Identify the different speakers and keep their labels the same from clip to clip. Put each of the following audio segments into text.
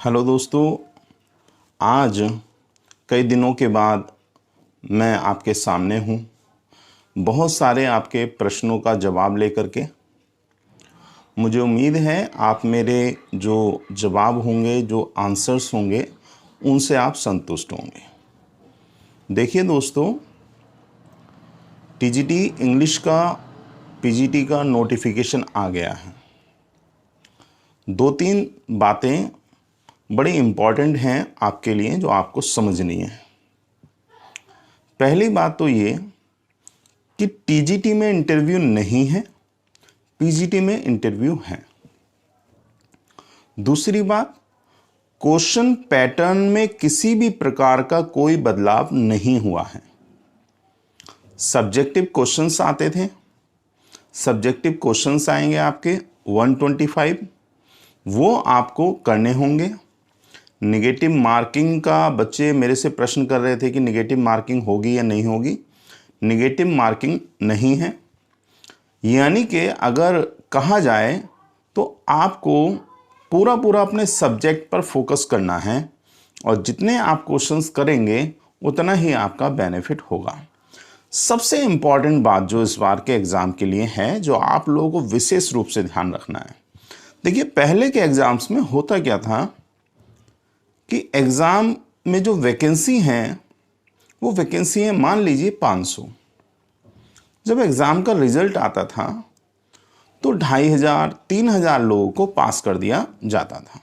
Speaker 1: Hello दोस्तों, आज कई दिनों के बाद मैं आपके सामने हूँ। बहुत सारे आपके प्रश्नों का जवाब लेकर के। मुझे उम्मीद है आप मेरे जो जवाब होंगे, जो आंसर्स होंगे, उनसे आप संतुष्ट होंगे। देखिए दोस्तों, टीजीटी इंग्लिश का पीजीटी का नोटिफिकेशन आ गया है। 2-3 बातें बड़ी इम्पॉर्टेंट हैं आपके लिए जो आपको समझनी है। पहली बात तो ये कि टीजीटी में इंटरव्यू नहीं है, पीजीटी में इंटरव्यू है। दूसरी बात, क्वेश्चन पैटर्न में किसी भी प्रकार का कोई बदलाव नहीं हुआ है। सब्जेक्टिव क्वेश्चंस आते थे, सब्जेक्टिव क्वेश्चंस आएंगे आपके 125, वो आपको करने होंगे। नेगेटिव मार्किंग का बच्चे मेरे से प्रश्न कर रहे थे कि नेगेटिव मार्किंग होगी या नहीं होगी। नेगेटिव मार्किंग नहीं है, यानी कि अगर कहा जाए तो आपको पूरा अपने सब्जेक्ट पर फोकस करना है और जितने आप क्वेश्चंस करेंगे उतना ही आपका बेनिफिट होगा। सबसे इम्पॉर्टेंट बात जो इस बार के एग्ज़ाम के लिए है, जो आप लोगों को विशेष रूप से ध्यान रखना है। देखिए, पहले के एग्ज़ाम्स में होता क्या था कि एग्ज़ाम में जो वैकेंसी हैं वो वैकेंसी है मान लीजिए 500। जब एग्ज़ाम का रिज़ल्ट आता था तो 2500-3000 लोगों को पास कर दिया जाता था।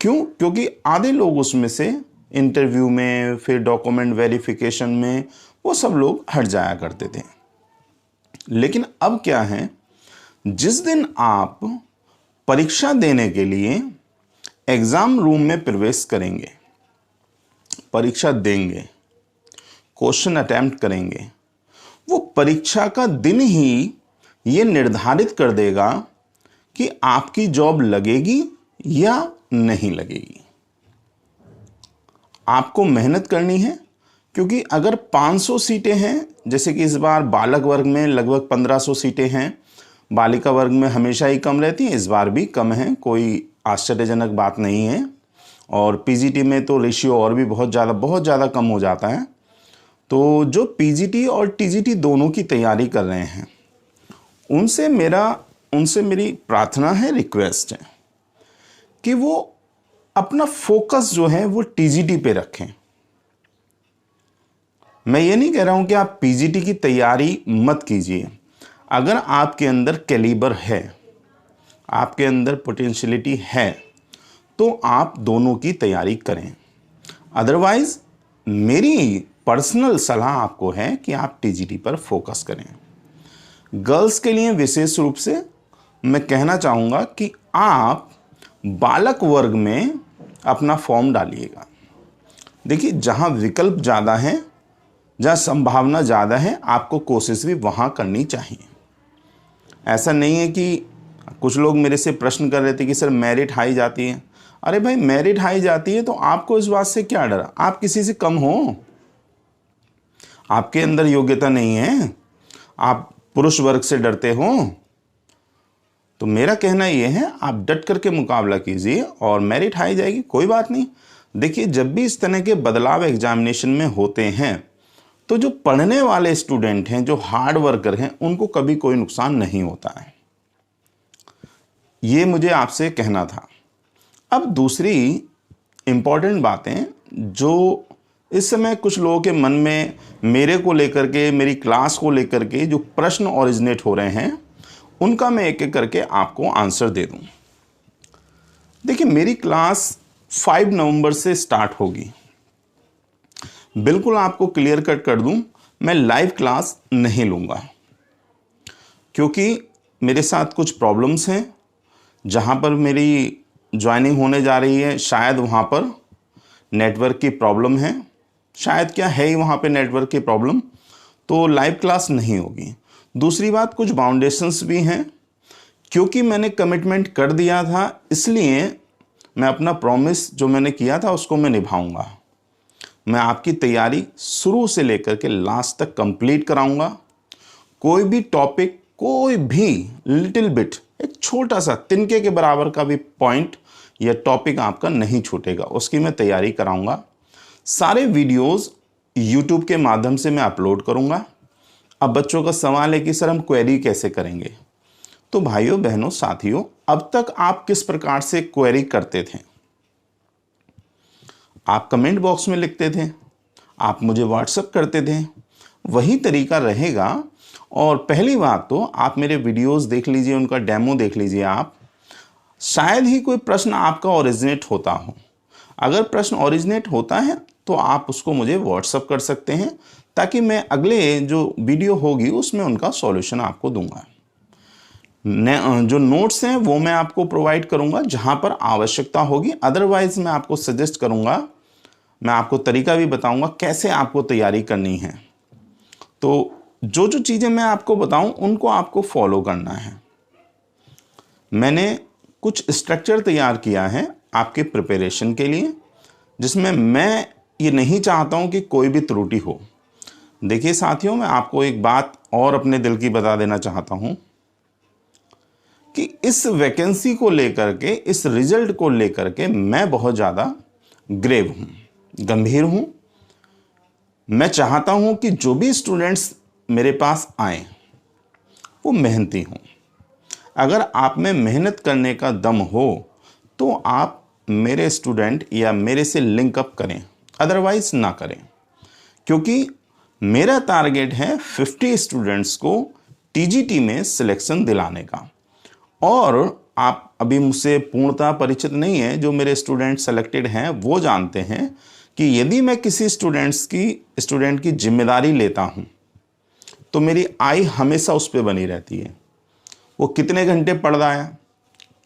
Speaker 1: क्यों? क्योंकि आधे लोग उसमें से इंटरव्यू में, फिर डॉक्यूमेंट वेरिफिकेशन में, वो सब लोग हट जाया करते थे। लेकिन अब क्या है, जिस दिन आप परीक्षा देने के लिए एग्ज़ाम रूम में प्रवेश करेंगे, परीक्षा देंगे, क्वेश्चन अटेम्प्ट करेंगे, वो परीक्षा का दिन ही ये निर्धारित कर देगा कि आपकी जॉब लगेगी या नहीं लगेगी। आपको मेहनत करनी है, क्योंकि अगर 500 सीटें हैं, जैसे कि इस बार बालक वर्ग में लगभग 1500 सीटें हैं, बालिका वर्ग में हमेशा ही कम रहती हैं, इस बार भी कम है, कोई आश्चर्यजनक बात नहीं है। और पीजीटी में तो रेशियो और भी बहुत ज़्यादा कम हो जाता है। तो जो पीजीटी और टीजीटी दोनों की तैयारी कर रहे हैं, उनसे मेरी प्रार्थना है, रिक्वेस्ट है कि वो अपना फोकस जो है वो टीजीटी पे रखें। मैं ये नहीं कह रहा हूं कि आप पीजीटी की तैयारी मत कीजिए। अगर आपके अंदर कैलिबर है, आपके अंदर पोटेंशियलिटी है, तो आप दोनों की तैयारी करें। अदरवाइज मेरी पर्सनल सलाह आपको है कि आप टीजीटी पर फोकस करें। गर्ल्स के लिए विशेष रूप से मैं कहना चाहूँगा कि आप बालक वर्ग में अपना फॉर्म डालिएगा। देखिए, जहाँ विकल्प ज़्यादा हैं, जहाँ संभावना ज़्यादा है, आपको कोशिश भी वहाँ करनी चाहिए। ऐसा नहीं है कि कुछ लोग मेरे से प्रश्न कर रहे थे कि सर मेरिट हाई जाती है। अरे भाई, मेरिट हाई जाती है तो आपको इस बात से क्या डर? आप किसी से कम हो? आपके अंदर योग्यता नहीं है? आप पुरुष वर्ग से डरते हो? तो मेरा कहना यह है, आप डट करके मुकाबला कीजिए और मेरिट हाई जाएगी, कोई बात नहीं। देखिए, जब भी इस तरह के बदलाव एग्जामिनेशन में होते हैं तो जो पढ़ने वाले स्टूडेंट हैं, जो हार्ड वर्कर हैं, उनको कभी कोई नुकसान नहीं होता है। ये मुझे आपसे कहना था। अब दूसरी इम्पॉर्टेंट बातें जो इस समय कुछ लोगों के मन में मेरे को लेकर के, मेरी क्लास को लेकर के जो प्रश्न ओरिजिनेट हो रहे हैं, उनका मैं एक एक करके आपको आंसर दे दूं। देखिए, मेरी क्लास 5 नवंबर से स्टार्ट होगी। बिल्कुल आपको क्लियर कट कर दूं, मैं लाइव क्लास नहीं लूँगा, क्योंकि मेरे साथ कुछ प्रॉब्लम्स हैं। जहाँ पर मेरी ज्वाइनिंग होने जा रही है, शायद वहाँ पर नेटवर्क की प्रॉब्लम है, शायद क्या है ही वहाँ पे नेटवर्क की प्रॉब्लम, तो लाइव क्लास नहीं होगी। दूसरी बात, कुछ बाउंडेशंस भी हैं, क्योंकि मैंने कमिटमेंट कर दिया था, इसलिए मैं अपना प्रॉमिस जो मैंने किया था उसको मैं निभाऊंगा। मैं आपकी तैयारी शुरू से लेकर के लास्ट तक कंप्लीट कराऊंगा। कोई भी टॉपिक, कोई भी लिटिल बिट, एक छोटा सा तिनके के बराबर का भी पॉइंट या टॉपिक आपका नहीं छूटेगा, उसकी मैं तैयारी कराऊंगा। सारे वीडियोस यूट्यूब के माध्यम से मैं अपलोड करूंगा। अब बच्चों का सवाल है कि सर हम क्वेरी कैसे करेंगे। तो भाइयों बहनों साथियों, अब तक आप किस प्रकार से क्वेरी करते थे? आप कमेंट बॉक्स में लिखते थे, आप मुझे व्हाट्सएप करते थे, वही तरीका रहेगा। और पहली बात तो आप मेरे वीडियोस देख लीजिए, उनका डेमो देख लीजिए आप। शायद ही कोई प्रश्न आपका ओरिजिनेट होता हो। अगर प्रश्न ओरिजिनेट होता है तो आप उसको मुझे व्हाट्सएप कर सकते हैं, ताकि मैं अगले जो वीडियो होगी उसमें उनका सॉल्यूशन आपको दूंगा। जो नोट्स हैं वो मैं आपको प्रोवाइड करूंगा जहां पर आवश्यकता होगी। अदरवाइज मैं आपको सजेस्ट करूंगा, मैं आपको तरीका भी बताऊंगा कैसे आपको तैयारी करनी है। तो जो जो चीज़ें मैं आपको बताऊं उनको आपको फॉलो करना है। मैंने कुछ स्ट्रक्चर तैयार किया है आपके प्रिपरेशन के लिए, जिसमें मैं ये नहीं चाहता हूं कि कोई भी त्रुटि हो। देखिए साथियों, मैं आपको एक बात और अपने दिल की बता देना चाहता हूं कि इस वैकेंसी को लेकर के, इस रिजल्ट को लेकर के मैं बहुत ज़्यादा ग्रेव हूं, गंभीर हूं। मैं चाहता हूं कि जो भी स्टूडेंट्स मेरे पास आए वो मेहनती हों। अगर आप में मेहनत करने का दम हो तो आप मेरे स्टूडेंट या मेरे से लिंक अप करें, अदरवाइज ना करें। क्योंकि मेरा टारगेट है 50 स्टूडेंट्स को टीजीटी में सिलेक्शन दिलाने का। और आप अभी मुझसे पूर्णतः परिचित नहीं है, जो मेरे स्टूडेंट सेलेक्टेड हैं वो जानते हैं कि यदि मैं किसी स्टूडेंट की जिम्मेदारी लेता हूं तो मेरी आई हमेशा उस पर बनी रहती है। वो कितने घंटे पढ़ रहा है,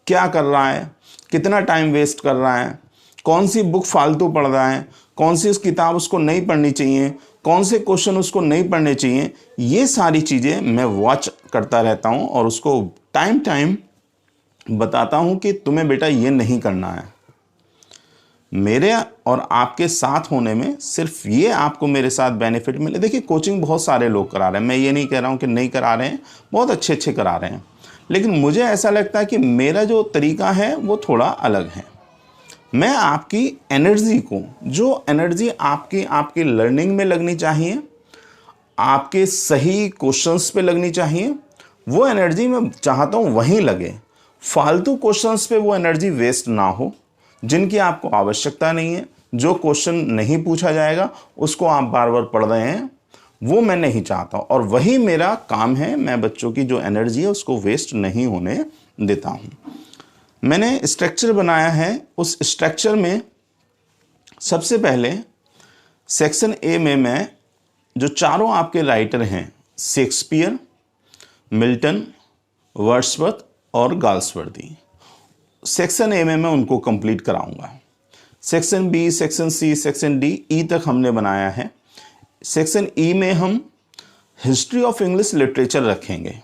Speaker 1: क्या कर रहा है, कितना टाइम वेस्ट कर रहा है, कौन सी बुक फालतू पढ़ रहा है, कौन सी उस किताब उसको नहीं पढ़नी चाहिए, कौन से क्वेश्चन उसको नहीं पढ़ने चाहिए, ये सारी चीज़ें मैं वॉच करता रहता हूँ और उसको टाइम टाइम बताता हूँ कि तुम्हें बेटा ये नहीं करना है। मेरे और आपके साथ होने में सिर्फ ये आपको मेरे साथ बेनिफिट मिले। देखिए कोचिंग बहुत सारे लोग करा रहे हैं, मैं ये नहीं कह रहा हूँ कि नहीं करा रहे हैं, बहुत अच्छे अच्छे करा रहे हैं, लेकिन मुझे ऐसा लगता है कि मेरा जो तरीका है वो थोड़ा अलग है। मैं आपकी एनर्जी को, जो एनर्जी आपकी लर्निंग में लगनी चाहिए, आपके सही क्वेश्चंस पे लगनी चाहिए, वो एनर्जी मैं चाहता हूँ वहीं लगे। फालतू क्वेश्चंस पे वो एनर्जी वेस्ट ना हो, जिनकी आपको आवश्यकता नहीं है। जो क्वेश्चन नहीं पूछा जाएगा उसको आप बार बार पढ़ रहे हैं, वो मैं नहीं चाहता। और वही मेरा काम है, मैं बच्चों की जो एनर्जी है उसको वेस्ट नहीं होने देता हूँ। मैंने स्ट्रक्चर बनाया है, उस स्ट्रक्चर में सबसे पहले सेक्शन ए में मैं जो चारों आपके राइटर हैं, शेक्सपियर, मिल्टन, वर्ड्सवर्थ और गाल्सवर्दी, सेक्शन ए में मैं उनको कंप्लीट कराऊंगा। Section B, section C, section D, E तक हमने बनाया है। सेक्शन ई में हम हिस्ट्री ऑफ इंग्लिश लिटरेचर रखेंगे।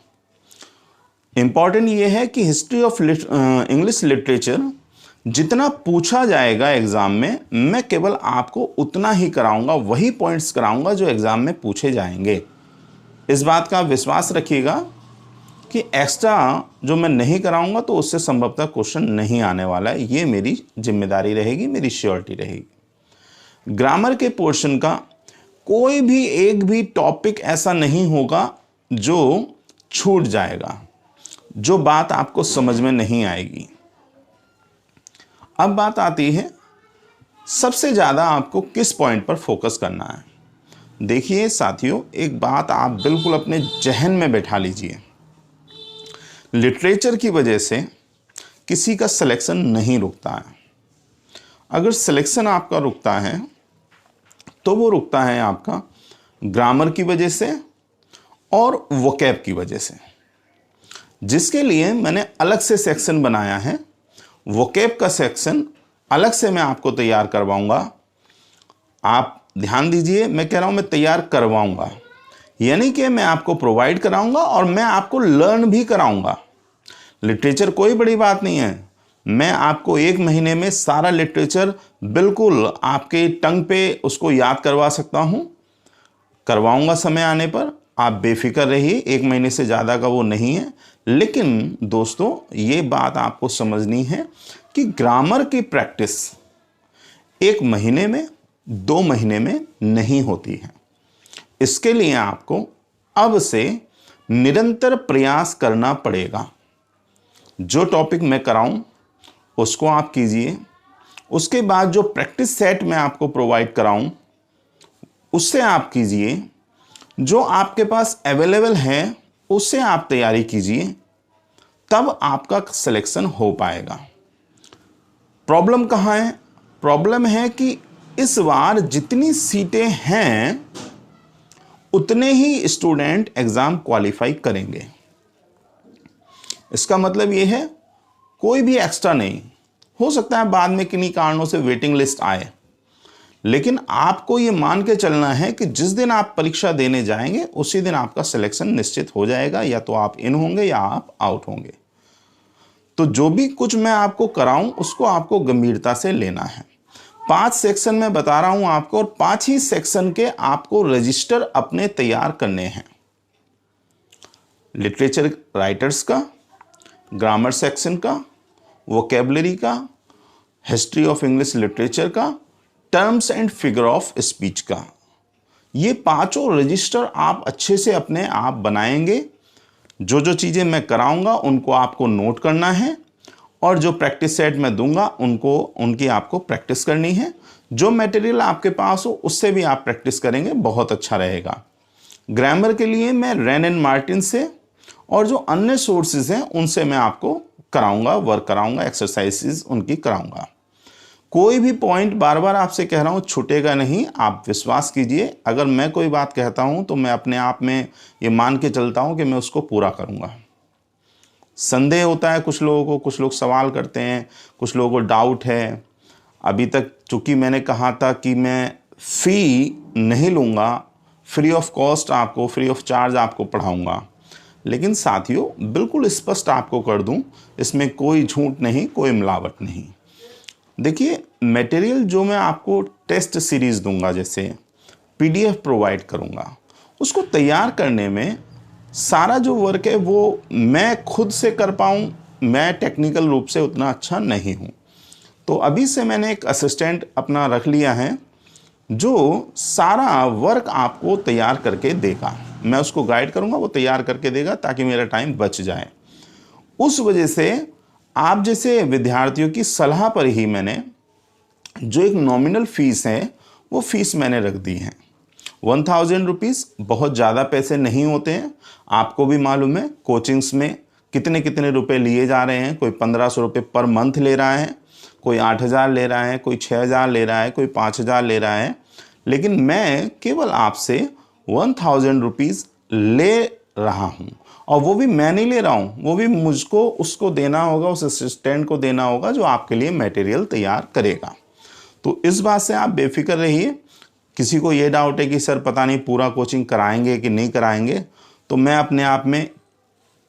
Speaker 1: इंपॉर्टेंट ये है कि हिस्ट्री ऑफ इंग्लिश लिटरेचर जितना पूछा जाएगा एग्ज़ाम में, मैं केवल आपको उतना ही कराऊंगा, वही पॉइंट्स कराऊंगा जो एग्ज़ाम में पूछे जाएंगे। इस बात का विश्वास रखिएगा कि एक्स्ट्रा जो मैं नहीं कराऊंगा तो उससे संभवतः क्वेश्चन नहीं आने वाला है। ये मेरी जिम्मेदारी रहेगी, मेरी श्योरिटी रहेगी। ग्रामर के पोर्शन का कोई भी एक भी टॉपिक ऐसा नहीं होगा जो छूट जाएगा, जो बात आपको समझ में नहीं आएगी। अब बात आती है सबसे ज़्यादा आपको किस पॉइंट पर फोकस करना है। देखिए साथियों, एक बात आप बिल्कुल अपने जहन में बैठा लीजिए, लिटरेचर की वजह से किसी का सिलेक्शन नहीं रुकता है। अगर सिलेक्शन आपका रुकता है तो वो रुकता है आपका ग्रामर की वजह से और वोकैब की वजह से, जिसके लिए मैंने अलग से सेक्शन बनाया है। वोकैब का सेक्शन अलग से मैं आपको तैयार करवाऊंगा। आप ध्यान दीजिए, मैं कह रहा हूं मैं तैयार करवाऊंगा, यानी कि मैं आपको प्रोवाइड कराऊंगा और मैं आपको लर्न भी कराऊंगा। लिटरेचर कोई बड़ी बात नहीं है, मैं आपको 1 महीने में सारा लिटरेचर बिल्कुल आपके टंग पे उसको याद करवा सकता हूं, करवाऊंगा समय आने पर। आप बेफिक्र रहिए, 1 महीने से ज़्यादा का वो नहीं है। लेकिन दोस्तों ये बात आपको समझनी है कि ग्रामर की प्रैक्टिस 1 महीने में 2 महीने में नहीं होती है। इसके लिए आपको अब से निरंतर प्रयास करना पड़ेगा। जो टॉपिक मैं कराऊं उसको आप कीजिए, उसके बाद जो प्रैक्टिस सेट मैं आपको प्रोवाइड कराऊं उससे आप कीजिए, जो आपके पास अवेलेबल है उससे आप तैयारी कीजिए, तब आपका सिलेक्शन हो पाएगा। प्रॉब्लम कहाँ है? प्रॉब्लम है कि इस बार जितनी सीटें हैं उतने ही स्टूडेंट एग्जाम क्वालिफाई करेंगे। इसका मतलब यह है कोई भी एक्स्ट्रा नहीं। हो सकता है बाद में किन्हीं कारणों से वेटिंग लिस्ट आए, लेकिन आपको यह मान के चलना है कि जिस दिन आप परीक्षा देने जाएंगे उसी दिन आपका सिलेक्शन निश्चित हो जाएगा। या तो आप इन होंगे या आप आउट होंगे। तो जो भी कुछ मैं आपको कराऊं उसको आपको गंभीरता से लेना है। 5 सेक्शन में बता रहा हूं आपको, और 5 ही सेक्शन के आपको रजिस्टर अपने तैयार करने हैं। लिटरेचर राइटर्स का, ग्रामर सेक्शन का, वोकेबलरी का, हिस्ट्री ऑफ इंग्लिश लिटरेचर का, terms and figure of speech का। ये 5 रजिस्टर आप अच्छे से अपने आप बनाएंगे। जो जो चीज़ें मैं कराऊंगा उनको आपको नोट करना है, और जो प्रैक्टिस सेट मैं दूंगा उनकी आपको प्रैक्टिस करनी है। जो मटेरियल आपके पास हो उससे भी आप प्रैक्टिस करेंगे, बहुत अच्छा रहेगा। ग्रामर के लिए मैं रैन एंड मार्टिन से और जो अन्य सोर्सेज हैं उनसे मैं आपको कराऊंगा, वर्क कराऊंगा, एक्सरसाइजेज उनकी कराऊंगा। कोई भी पॉइंट बार बार आपसे कह रहा हूँ छूटेगा नहीं, आप विश्वास कीजिए। अगर मैं कोई बात कहता हूँ तो मैं अपने आप में ये मान के चलता हूँ कि मैं उसको पूरा करूँगा। संदेह होता है कुछ लोगों को, कुछ लोग सवाल करते हैं, कुछ लोगों को डाउट है। अभी तक चूँकि मैंने कहा था कि मैं फ़ी नहीं लूँगा, फ्री ऑफ कॉस्ट आपको, फ्री ऑफ चार्ज आपको पढ़ाऊँगा, लेकिन साथियों बिल्कुल स्पष्ट आपको कर दूँ, इसमें कोई झूठ नहीं, कोई मिलावट नहीं। देखिए, मटेरियल जो मैं आपको टेस्ट सीरीज़ दूंगा, जैसे PDF प्रोवाइड करूंगा, उसको तैयार करने में सारा जो वर्क है वो मैं खुद से कर पाऊँ, मैं टेक्निकल रूप से उतना अच्छा नहीं हूँ। तो अभी से मैंने एक असिस्टेंट अपना रख लिया है जो सारा वर्क आपको तैयार करके देगा। मैं उसको गाइड करूँगा, वो तैयार करके देगा ताकि मेरा टाइम बच जाए। उस वजह से आप जैसे विद्यार्थियों की सलाह पर ही मैंने जो एक नॉमिनल फ़ीस है वो फ़ीस मैंने रख दी है। 1000 रुपीज़ बहुत ज़्यादा पैसे नहीं होते हैं। आपको भी मालूम है कोचिंग्स में कितने कितने रुपए लिए जा रहे हैं। कोई 1500 रुपये पर मंथ ले रहा है, कोई 8000 ले रहा है, कोई 6000 ले रहा है, कोई 5000 ले रहा है। लेकिन मैं केवल आपसे 1000 रुपीज़ ले रहा हूँ, और वो भी मैं नहीं ले रहा हूँ, वो भी मुझको उसको देना होगा, उस असिस्टेंट को देना होगा जो आपके लिए मटेरियल तैयार करेगा। तो इस बात से आप बेफिक्र रहिए। किसी को ये डाउट है कि सर पता नहीं पूरा कोचिंग कराएंगे कि नहीं कराएंगे, तो मैं अपने आप में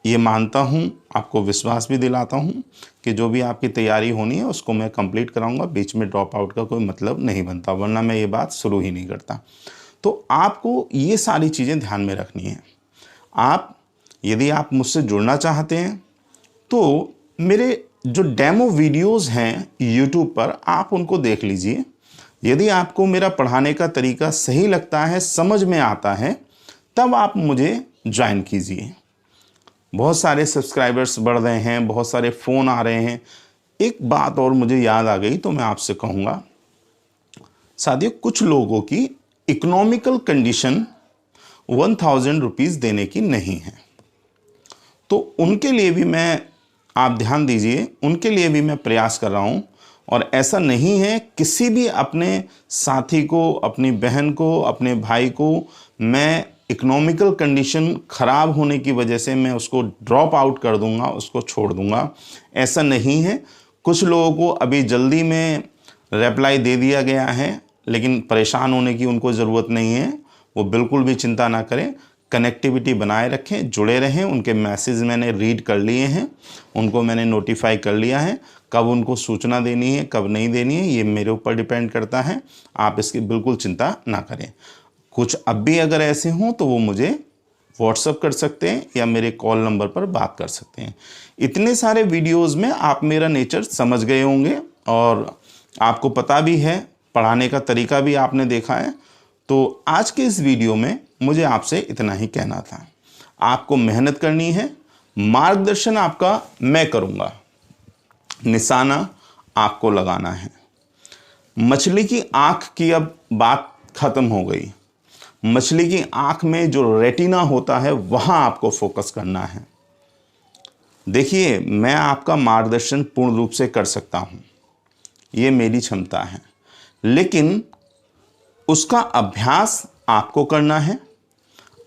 Speaker 1: ये मानता हूँ, आपको विश्वास भी दिलाता हूँ कि जो भी आपकी तैयारी होनी है उसको मैं कंप्लीट कराऊंगा। बीच में ड्रॉप आउट का कोई मतलब नहीं बनता, वरना मैं ये बात शुरू ही नहीं करता। तो आपको ये सारी चीज़ें ध्यान में रखनी है। यदि आप मुझसे जुड़ना चाहते हैं तो मेरे जो डेमो वीडियोस हैं YouTube पर, आप उनको देख लीजिए। यदि आपको मेरा पढ़ाने का तरीका सही लगता है, समझ में आता है, तब आप मुझे ज्वाइन कीजिए। बहुत सारे सब्सक्राइबर्स बढ़ रहे हैं, बहुत सारे फ़ोन आ रहे हैं। एक बात और मुझे याद आ गई तो मैं आपसे कहूँगा, साथियों कुछ लोगों की इकोनॉमिकल कंडीशन 1000 रुपीज़ देने की नहीं है, तो उनके लिए भी आप ध्यान दीजिए, उनके लिए भी मैं प्रयास कर रहा हूँ। और ऐसा नहीं है किसी भी अपने साथी को, अपनी बहन को, अपने भाई को मैं इकोनॉमिकल कंडीशन ख़राब होने की वजह से मैं उसको ड्रॉप आउट कर दूंगा, उसको छोड़ दूंगा, ऐसा नहीं है। कुछ लोगों को अभी जल्दी में रिप्लाई दे दिया गया है, लेकिन परेशान होने की उनको ज़रूरत नहीं है। वो बिल्कुल भी चिंता ना करें, कनेक्टिविटी बनाए रखें, जुड़े रहें। उनके मैसेज मैंने रीड कर लिए हैं, उनको मैंने नोटिफाई कर लिया है। कब उनको सूचना देनी है, कब नहीं देनी है, ये मेरे ऊपर डिपेंड करता है। आप इसकी बिल्कुल चिंता ना करें। कुछ अब भी अगर ऐसे हों तो वो मुझे व्हाट्सअप कर सकते हैं या मेरे कॉल नंबर पर बात कर सकते हैं। इतने सारे वीडियोस में आप मेरा नेचर समझ गए होंगे और आपको पता भी है, पढ़ाने का तरीका भी आपने देखा है। तो आज के इस वीडियो में मुझे आपसे इतना ही कहना था। आपको मेहनत करनी है, मार्गदर्शन आपका मैं करूँगा, निशाना आपको लगाना है। मछली की आँख की अब बात ख़त्म हो गई। मछली की आँख में जो रेटिना होता है वहाँ आपको फोकस करना है। देखिए, मैं आपका मार्गदर्शन पूर्ण रूप से कर सकता हूँ, ये मेरी क्षमता है, लेकिन उसका अभ्यास आपको करना है।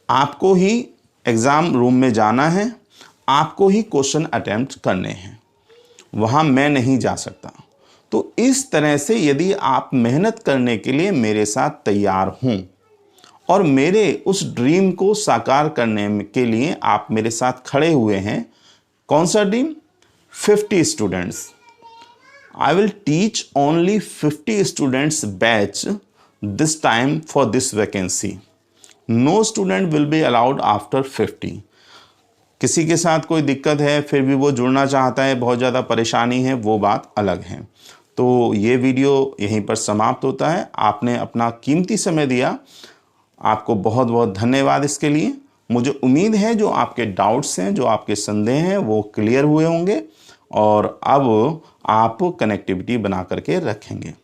Speaker 1: आपको ही एग्ज़ाम रूम में जाना है, आपको ही क्वेश्चन अटेम्प्ट करने हैं, वहाँ मैं नहीं जा सकता। तो इस तरह से यदि आप मेहनत करने के लिए मेरे साथ तैयार हों और मेरे उस ड्रीम को साकार करने के लिए आप मेरे साथ खड़े हुए हैं, कौन सा dream? 50 students. I will teach only 50 students batch this time for this vacancy. No student will be allowed after 50। किसी के साथ कोई दिक्कत है, फिर भी वो जुड़ना चाहता है, बहुत ज़्यादा परेशानी है, वो बात अलग है। तो ये वीडियो यहीं पर समाप्त होता है। आपने अपना कीमती समय दिया, आपको बहुत बहुत धन्यवाद इसके लिए। मुझे उम्मीद है जो आपके डाउट्स हैं, जो आपके संदेह हैं, वो क्लियर हुए होंगे और अब आप कनेक्टिविटी बना करके रखेंगे।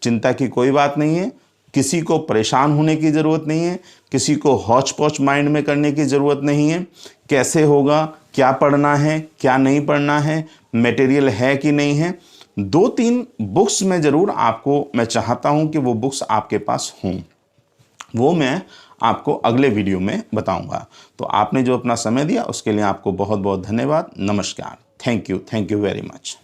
Speaker 1: चिंता की कोई बात नहीं है, किसी को परेशान होने की ज़रूरत नहीं है, किसी को हौच पौच माइंड में करने की ज़रूरत नहीं है। कैसे होगा, क्या पढ़ना है, क्या नहीं पढ़ना है, मटेरियल है कि नहीं है, 2-3 बुक्स में ज़रूर आपको मैं चाहता हूं कि वो बुक्स आपके पास हों। वो मैं आपको अगले वीडियो में बताऊंगा। तो आपने जो अपना समय दिया उसके लिए आपको बहुत बहुत धन्यवाद। नमस्कार। Thank you very much.